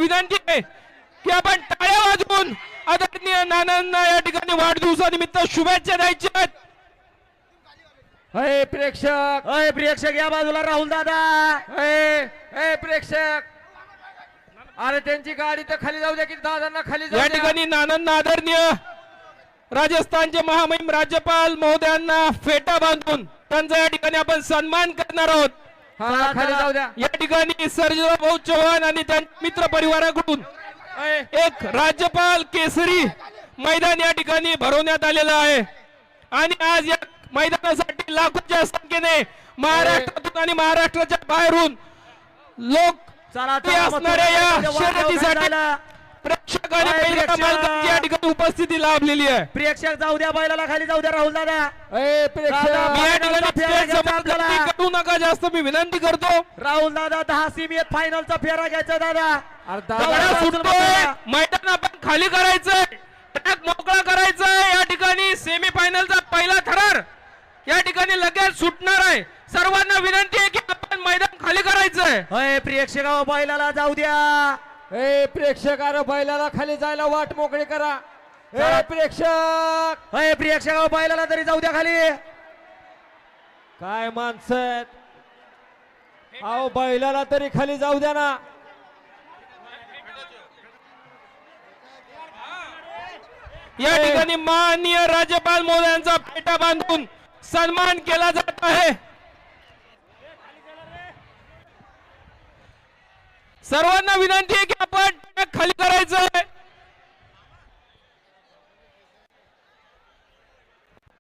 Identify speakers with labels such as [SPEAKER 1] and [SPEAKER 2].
[SPEAKER 1] विनंती आहे की आपण टाळ्या वाजवून आदरणीय नानांना या ठिकाणी वाढदिवसानिमित्त शुभेच्छा द्यायच्या आहेत.
[SPEAKER 2] अय प्रेक्षक,
[SPEAKER 3] अय प्रेक्षक या बाजूला राहुल दादा.
[SPEAKER 2] अय प्रेक्षक, अरे त्यांची गाडी तर खाली जाऊ द्या की दादांना खाली जाऊ
[SPEAKER 1] या
[SPEAKER 2] द्या.
[SPEAKER 1] ठिकाणी नानांना आदरणीय राजस्थानचे महामहिम राज्यपाल महोदयांना फेटा बांधून त्यांचा या ठिकाणी आपण सन्मान करणार आहोत.
[SPEAKER 2] हा खाली जाऊ द्या.
[SPEAKER 1] या ठिकाणी सर्जेराव भाऊ चव्हाण आणि त्यांच्या मित्र परिवाराकडून एक राज्यपाल केसरी मैदान या ठिकाणी भरवण्यात आलेलं आहे आणि आज या मैदानासाठी लाखोच्या संख्येने महाराष्ट्रातून आणि महाराष्ट्राच्या बाहेरून लोक
[SPEAKER 3] चला
[SPEAKER 1] असणाऱ्या या शर्यतीसाठी प्रेक्षक आणि बैलगाडा मालकांची या ठिकाणी उपस्थिती लाभलेली आहे.
[SPEAKER 3] प्रेक्षक जाऊ द्या, बैलाला खाली जाऊ द्या राहुल दादा.
[SPEAKER 2] अय प्रेक्षक,
[SPEAKER 1] मी या ठिकाणी
[SPEAKER 3] फेरा घ्यायचा
[SPEAKER 1] स्टेज
[SPEAKER 3] आपल्याला.
[SPEAKER 1] समोर करू नका जास्त, मी विनंती करतो.
[SPEAKER 3] राहुल दादा 10 सीमित फायनलचा फेरा घ्यायचा दादा.
[SPEAKER 2] अरे
[SPEAKER 1] दगडा
[SPEAKER 2] दादा
[SPEAKER 1] सुटतोय, मैदान आपण खाली करायचंय, ट्रॅक मोकळा करायचंय. या ठिकाणी सेमी फायनलचा पहिला थरार या ठिकाणी लगेच सुटणार आहे. सर्वांना विनंती आहे की आपण मैदान खाली करायचंय.
[SPEAKER 3] अय प्रेक्षक बैलाला जाऊ द्या.
[SPEAKER 2] ए प्रेक्षक, अरे बैलाला खाली जायला वाट मोकळी करा. ए प्रेक्षक,
[SPEAKER 3] अय प्रेक्षक बैलाला तरी जाऊ द्या खाली.
[SPEAKER 2] काय माणसं आहेत. अहो बैलाला तरी खाली जाऊ द्या ना.
[SPEAKER 1] या ठिकाणी माननीय राज्यपाल महोदयांचा फेटा बांधून सन्मान केला जात आहे. सर्वांना विनंती आहे की आपण ट्रॅक खाली करायचं आहे.